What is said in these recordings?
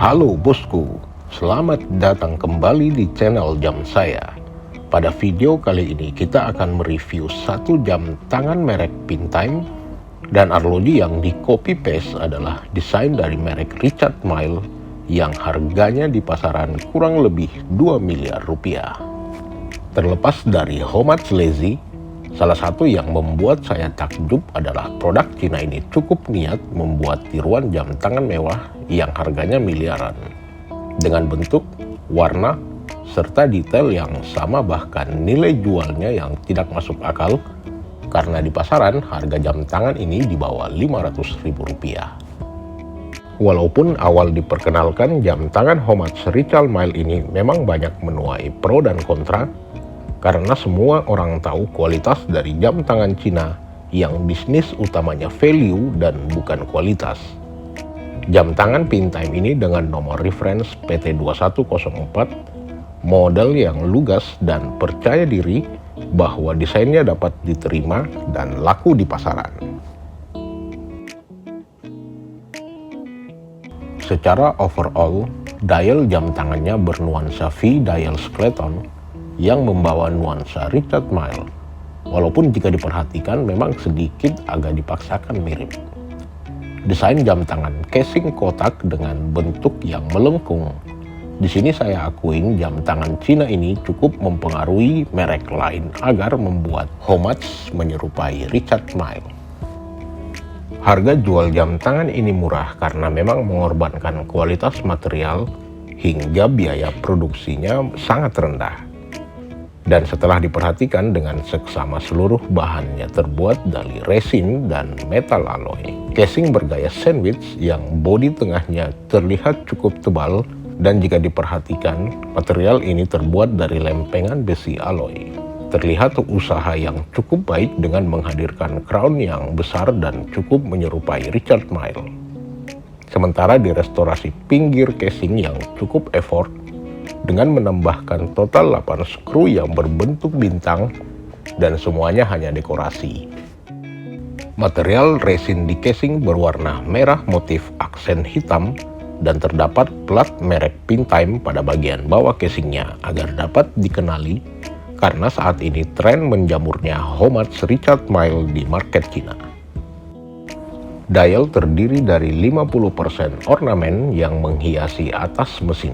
Halo bosku, selamat datang kembali di channel jam saya. Pada video kali ini kita akan mereview satu jam tangan merek Pintime dan arloji yang di copy paste adalah desain dari merek Richard Mille yang harganya di pasaran kurang lebih 2 miliar rupiah. Terlepas dari how much lazy, salah satu yang membuat saya takjub adalah produk Cina ini cukup niat membuat tiruan jam tangan mewah yang harganya miliaran. Dengan bentuk, warna, serta detail yang sama, bahkan nilai jualnya yang tidak masuk akal karena di pasaran harga jam tangan ini di bawah Rp500.000. Walaupun awal diperkenalkan jam tangan Homage Richard Mille ini memang banyak menuai pro dan kontra, karena semua orang tahu kualitas dari jam tangan Cina yang bisnis utamanya value dan bukan kualitas. Jam tangan Pintime ini dengan nomor reference PT2104, model yang lugas dan percaya diri bahwa desainnya dapat diterima dan laku di pasaran. Secara overall, dial jam tangannya bernuansa V-dial skeleton yang membawa nuansa Richard Mille, walaupun jika diperhatikan memang sedikit agak dipaksakan mirip. Desain jam tangan casing kotak dengan bentuk yang melengkung. Di sini saya akuin jam tangan Cina ini cukup mempengaruhi merek lain agar membuat Homage menyerupai Richard Mille. Harga jual jam tangan ini murah karena memang mengorbankan kualitas material hingga biaya produksinya sangat rendah. Dan setelah diperhatikan dengan seksama, seluruh bahannya terbuat dari resin dan metal alloy. Casing bergaya sandwich yang bodi tengahnya terlihat cukup tebal, dan jika diperhatikan material ini terbuat dari lempengan besi alloy. Terlihat usaha yang cukup baik dengan menghadirkan crown yang besar dan cukup menyerupai Richard Mille. Sementara di restorasi pinggir casing yang cukup effort dengan menambahkan total 8 skru yang berbentuk bintang dan semuanya hanya dekorasi. Material resin di casing berwarna merah motif aksen hitam dan terdapat plat merek Pintime pada bagian bawah casingnya agar dapat dikenali karena saat ini tren menjamurnya Homage Richard Mille di market Cina. Dial terdiri dari 50% ornamen yang menghiasi atas mesin,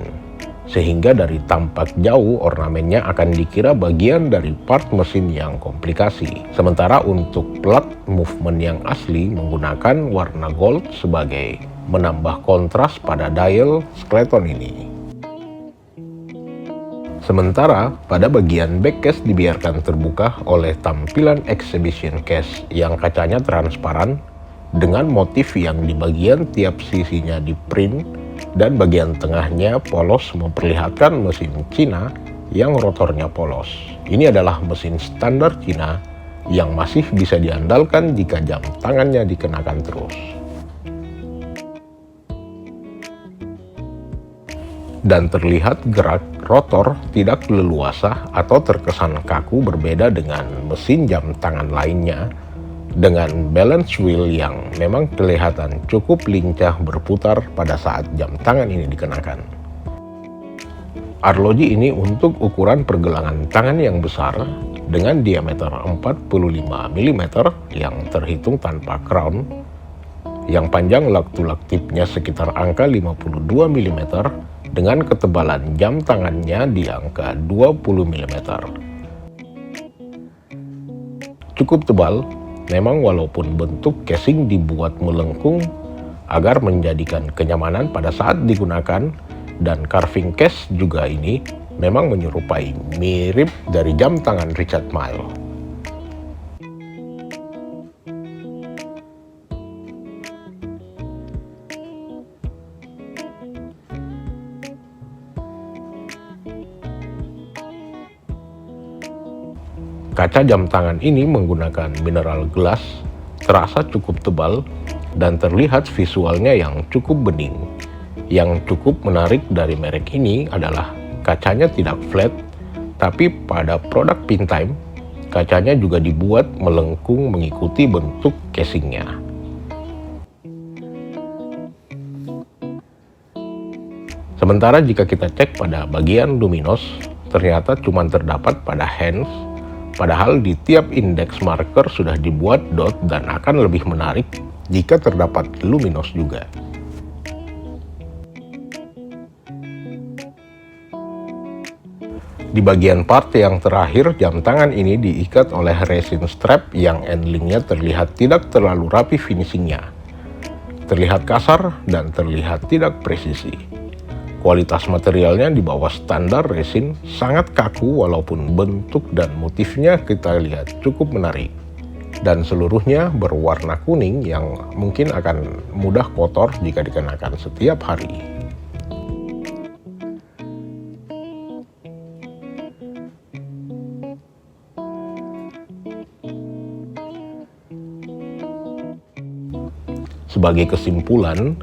sehingga dari tampak jauh ornamennya akan dikira bagian dari part mesin yang komplikasi. Sementara untuk plat movement yang asli menggunakan warna gold sebagai menambah kontras pada dial skeleton ini. Sementara pada bagian back case dibiarkan terbuka oleh tampilan exhibition case yang kacanya transparan dengan motif yang di bagian tiap sisinya di print dan bagian tengahnya polos memperlihatkan mesin Cina yang rotornya polos. Ini adalah mesin standar Cina yang masih bisa diandalkan jika jam tangannya dikenakan terus. Dan terlihat gerak rotor tidak leluasa atau terkesan kaku, berbeda dengan mesin jam tangan lainnya dengan balance wheel yang memang kelihatan cukup lincah berputar pada saat jam tangan ini dikenakan. Arloji ini untuk ukuran pergelangan tangan yang besar dengan diameter 45 mm yang terhitung tanpa crown, yang panjang lak-tulak tipnya sekitar angka 52 mm dengan ketebalan jam tangannya di angka 20 mm. Cukup tebal memang, walaupun bentuk casing dibuat melengkung agar menjadikan kenyamanan pada saat digunakan, dan carving case juga ini memang menyerupai mirip dari jam tangan Richard Mille. Kaca jam tangan ini menggunakan mineral glass, terasa cukup tebal dan terlihat visualnya yang cukup bening. Yang cukup menarik dari merek ini adalah kacanya tidak flat, tapi pada produk Pintime, kacanya juga dibuat melengkung mengikuti bentuk casingnya. Sementara jika kita cek pada bagian luminos, ternyata cuma terdapat pada hands, padahal di tiap indeks marker sudah dibuat dot dan akan lebih menarik jika terdapat luminos juga. Di bagian part yang terakhir, jam tangan ini diikat oleh resin strap yang endlingnya terlihat tidak terlalu rapi finishingnya. Terlihat kasar dan terlihat tidak presisi. Kualitas materialnya di bawah standar resin, sangat kaku walaupun bentuk dan motifnya kita lihat cukup menarik. Dan seluruhnya berwarna kuning yang mungkin akan mudah kotor jika dikenakan setiap hari. Sebagai kesimpulan,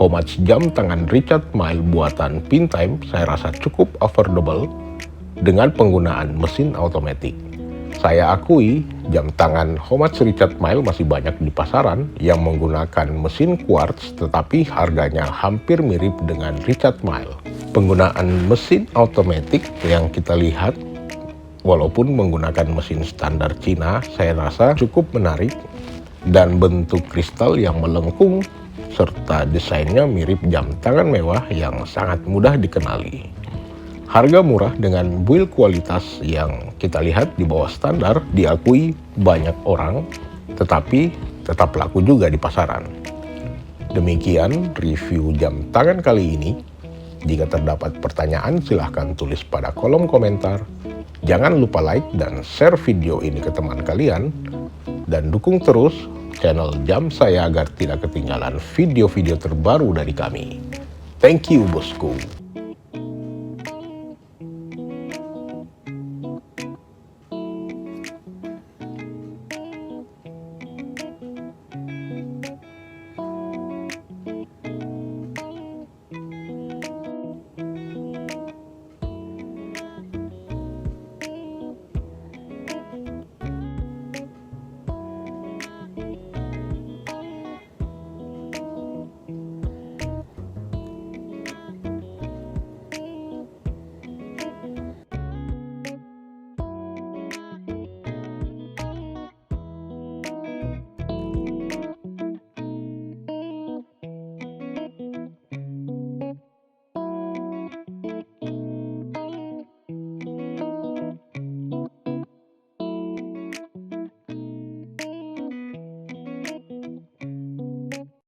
homage jam tangan Richard Mille buatan Pintime saya rasa cukup affordable dengan penggunaan mesin otomatis. Saya akui jam tangan homage Richard Mille masih banyak di pasaran yang menggunakan mesin quartz, tetapi harganya hampir mirip dengan Richard Mille. Penggunaan mesin otomatis yang kita lihat, walaupun menggunakan mesin standar Cina, saya rasa cukup menarik. Dan bentuk kristal yang melengkung serta desainnya mirip jam tangan mewah yang sangat mudah dikenali. Harga murah dengan build kualitas yang kita lihat di bawah standar diakui banyak orang, tetapi tetap laku juga di pasaran. Demikian review jam tangan kali ini. Jika terdapat pertanyaan silahkan tulis pada kolom komentar. Jangan lupa like dan share video ini ke teman kalian. Dan dukung terus channel Jam saya agar tidak ketinggalan video-video terbaru dari kami. Thank you bosku.